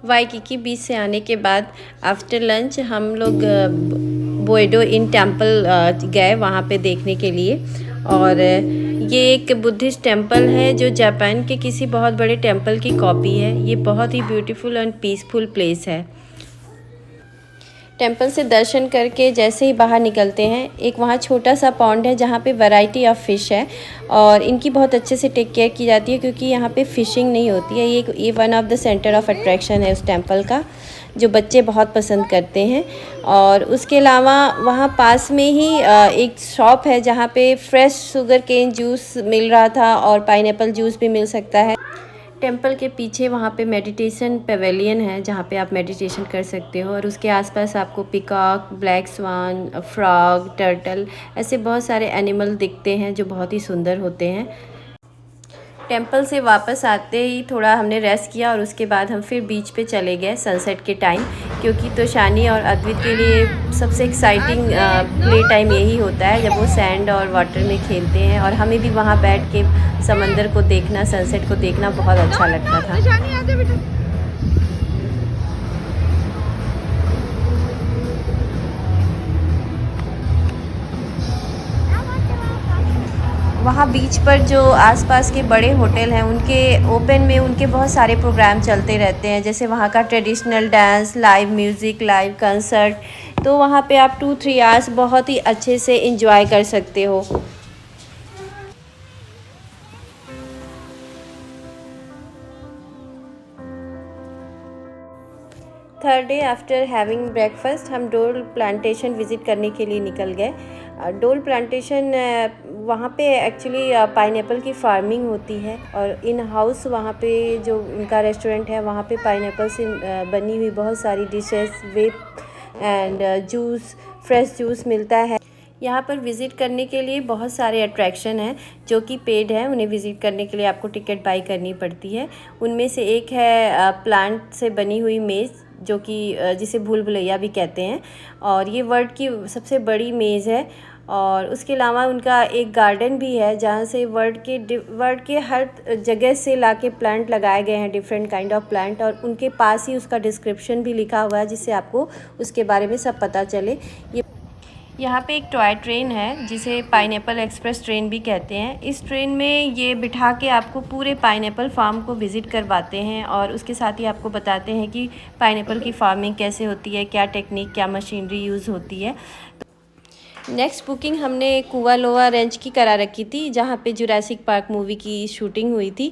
Waikiki बीच से आने के बाद आफ्टर लंच हम लोग बोएडो इन टेम्पल गए वहाँ पे देखने के लिए। और ये एक बुद्धिस्ट टेम्पल है जो जापान के किसी बहुत बड़े टेम्पल की कॉपी है। ये बहुत ही ब्यूटीफुल एंड पीसफुल प्लेस है। टेम्पल से दर्शन करके जैसे ही बाहर निकलते हैं, एक वहाँ छोटा सा पॉन्ड है जहाँ पे वैरायटी ऑफ फ़िश है और इनकी बहुत अच्छे से टेक केयर की जाती है क्योंकि यहाँ पे फ़िशिंग नहीं होती है। ये one of the centre of attraction है उस टेम्पल का, जो बच्चे बहुत पसंद करते हैं। और उसके अलावा वहाँ पास में ही एक शॉप है जहाँ पे फ्रेश शुगर केन जूस मिल रहा था और पाइनएप्पल जूस भी मिल सकता है। टेम्पल के पीछे वहाँ पे मेडिटेशन पेवेलियन है जहाँ पे आप मेडिटेशन कर सकते हो और उसके आसपास आपको peacock, black swan, frog, turtle ऐसे बहुत सारे एनिमल दिखते हैं जो बहुत ही सुंदर होते हैं। टेम्पल से वापस आते ही थोड़ा हमने रेस्ट किया और उसके बाद हम फिर बीच पे चले गए सनसेट के टाइम, क्योंकि तोशानी और अद्वित के लिए सबसे एक्साइटिंग प्ले टाइम यही होता है जब वो सैंड और वाटर में खेलते हैं। और हमें भी वहाँ बैठ के समंदर को देखना, सनसेट को देखना बहुत अच्छा लगता था। वहाँ बीच पर जो आसपास के बड़े होटल हैं उनके ओपन में उनके बहुत सारे प्रोग्राम चलते रहते हैं, जैसे वहाँ का traditional dance, live music, live concert. तो वहाँ पे आप 2-3 आवर्स बहुत ही अच्छे से एंजॉय कर सकते हो। Third day after having breakfast हम डोल प्लांटेशन विज़िट करने के लिए निकल गए। डोल प्लांटेशन वहाँ पे एक्चुअली पाइनएप्पल की फार्मिंग होती है और इन हाउस वहाँ पे जो उनका रेस्टोरेंट है वहाँ पे पाइनएप्पल से बनी हुई बहुत सारी डिशेस, वेप एंड जूस, फ्रेश जूस मिलता है। यहाँ पर विज़िट करने के लिए बहुत सारे अट्रैक्शन हैं जो कि पेड हैं। उन्हें विज़िट करने के लिए आपको टिकट बाई करनी पड़ती है। उनमें से एक है प्लांट से बनी हुई मेज़, जो कि जिसे भूल भुलैया भी कहते हैं, और ये वर्ल्ड की सबसे बड़ी मेज़ है। और उसके अलावा उनका एक गार्डन भी है जहाँ से वर्ल्ड के हर जगह से लाके प्लांट लगाए गए हैं, डिफरेंट काइंड ऑफ प्लांट, और उनके पास ही उसका डिस्क्रिप्शन भी लिखा हुआ है जिससे आपको उसके बारे में सब पता चले। ये यहाँ पे एक टॉय ट्रेन है जिसे पाइनएप्पल एक्सप्रेस ट्रेन भी कहते हैं। इस ट्रेन में ये बिठा के आपको पूरे पाइनएप्पल फार्म को विज़िट करवाते हैं और उसके साथ ही आपको बताते हैं कि पाइनएप्पल की फार्मिंग कैसे होती है, क्या टेक्निक, क्या मशीनरी यूज़ होती है। नेक्स्ट बुकिंग हमने कुआलोआ रेंज की करा रखी थी जहाँ पे जुरासिक पार्क मूवी की शूटिंग हुई थी।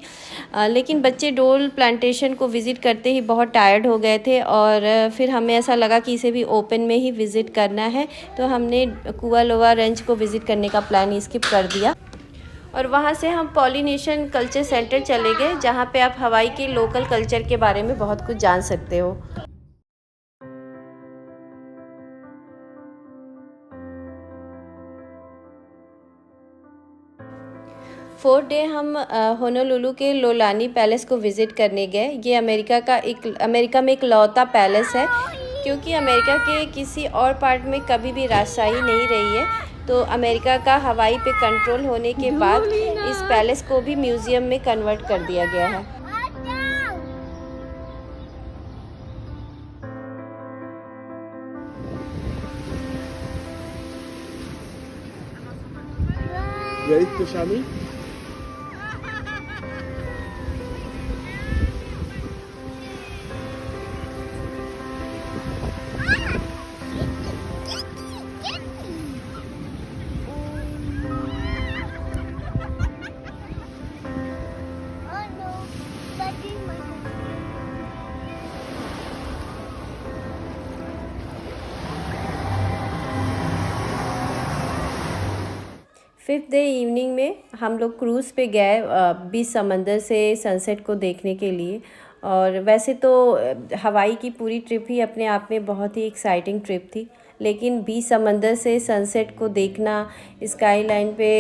लेकिन बच्चे डोल प्लांटेशन को विज़िट करते ही बहुत टायर्ड हो गए थे और फिर हमें ऐसा लगा कि इसे भी ओपन में ही विज़िट करना है, तो हमने कुआलोआ रेंज को विज़िट करने का प्लान स्किप कर दिया। और वहाँ से हम पॉलिनेशन कल्चर सेंटर चले गए जहाँ पे आप हवाई के लोकल कल्चर के बारे में बहुत कुछ जान सकते हो। फोर्थ डे हम होनोलुलु के लोलानी पैलेस को विज़िट करने गए। ये अमेरिका में एक लौता पैलेस है, क्योंकि अमेरिका के किसी और पार्ट में कभी भी राजशाही नहीं रही है। तो अमेरिका का हवाई पे कंट्रोल होने के बाद इस पैलेस को भी म्यूज़ियम में कन्वर्ट कर दिया गया है। Ready, Toshami? Fifth day evening में हम लोग क्रूज़ पे गए बीच समंदर से सनसेट को देखने के लिए। और वैसे तो हवाई की पूरी ट्रिप ही अपने आप में बहुत ही एक्साइटिंग ट्रिप थी, लेकिन बीच समंदर से सनसेट को देखना, स्काई लाइन पे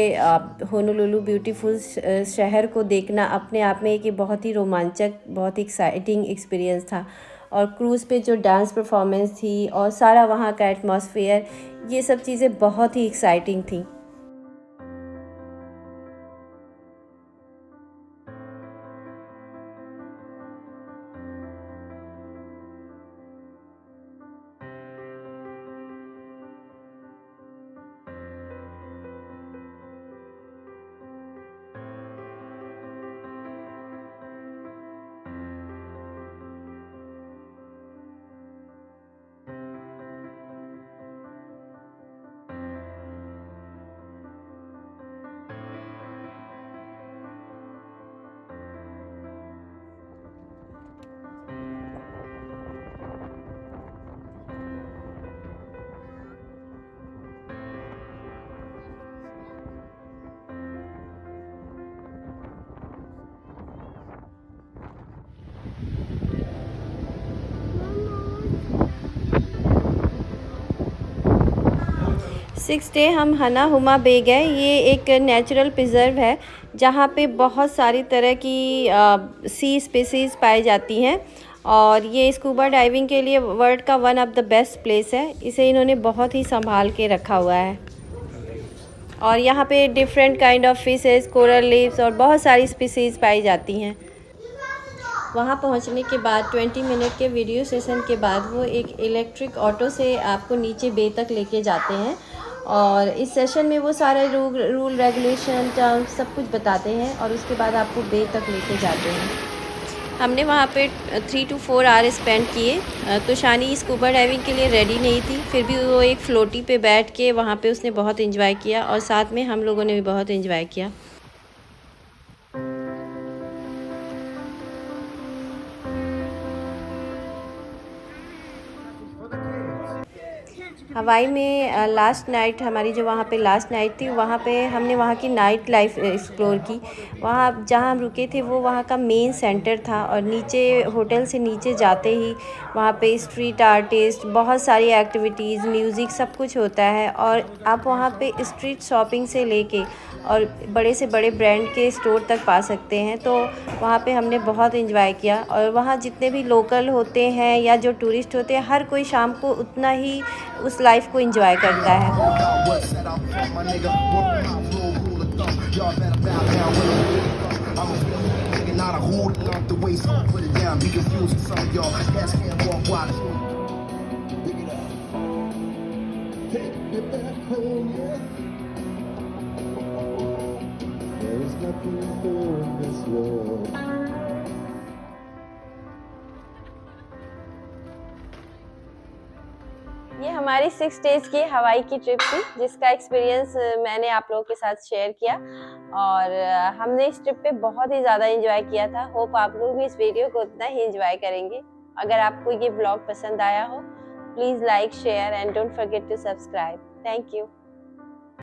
होनोलुलु ब्यूटीफुल शहर को देखना अपने आप में एक बहुत ही रोमांचक, बहुत ही एक्साइटिंग एक्सपीरियंस था। और क्रूज़ पे जो डांस परफॉर्मेंस थी और सारा वहाँ का एटमॉस्फेयर, ये सब चीज़ें बहुत ही एक्साइटिंग थी। 6th डे हम हना हुमा बे गए। ये एक नेचुरल प्रिजर्व है जहाँ पे बहुत सारी तरह की सी स्पीसीज़ पाई जाती हैं और ये स्कूबा डाइविंग के लिए वर्ल्ड का one of the best place है। इसे इन्होंने बहुत ही संभाल के रखा हुआ है और यहाँ पे different kind of fishes, coral leaves और बहुत सारी स्पीसीज़ पाई जाती हैं। वहाँ पहुँचने के बाद 20 मिनट के वीडियो सेशन के बाद वो एक इलेक्ट्रिक ऑटो से आपको नीचे बे तक लेके जाते हैं और इस सेशन में वो सारे रूल रेगुलेशन टर्म्स सब कुछ बताते हैं और उसके बाद आपको बे तक लेके जाते हैं। हमने वहाँ पे 3 to 4 आवर स्पेंड किए। तो शानी स्कूबा डाइविंग के लिए रेडी नहीं थी, फिर भी वो एक फ्लोटी पे बैठ के वहाँ पे उसने बहुत एंजॉय किया और साथ में हम लोगों ने भी बहुत एंजॉय किया। हवाई में लास्ट नाइट हमारी जो वहाँ पे लास्ट नाइट थी, वहाँ पे हमने वहाँ की नाइट लाइफ एक्सप्लोर की। वहाँ जहाँ हम रुके थे वो वहाँ का मेन सेंटर था और नीचे होटल से नीचे जाते ही वहाँ पे स्ट्रीट आर्टिस्ट, बहुत सारी एक्टिविटीज़, म्यूज़िक सब कुछ होता है और आप वहाँ पे स्ट्रीट शॉपिंग से लेके और बड़े से बड़े ब्रांड के स्टोर तक पा सकते हैं। तो वहाँ पे हमने बहुत एंजॉय किया और वहाँ जितने भी लोकल होते हैं या जो टूरिस्ट होते हैं, हर कोई शाम को उतना ही उस लाइफ को एंजॉय करता है। ये हमारी 6 डेज़ की हवाई की ट्रिप थी जिसका एक्सपीरियंस मैंने आप लोगों के साथ शेयर किया और हमने इस ट्रिप पे बहुत ही ज़्यादा एंजॉय किया था। होप आप लोग भी इस वीडियो को उतना ही एंजॉय करेंगे। अगर आपको ये ब्लॉग पसंद आया हो, please like, share and don't forget to subscribe. Thank you.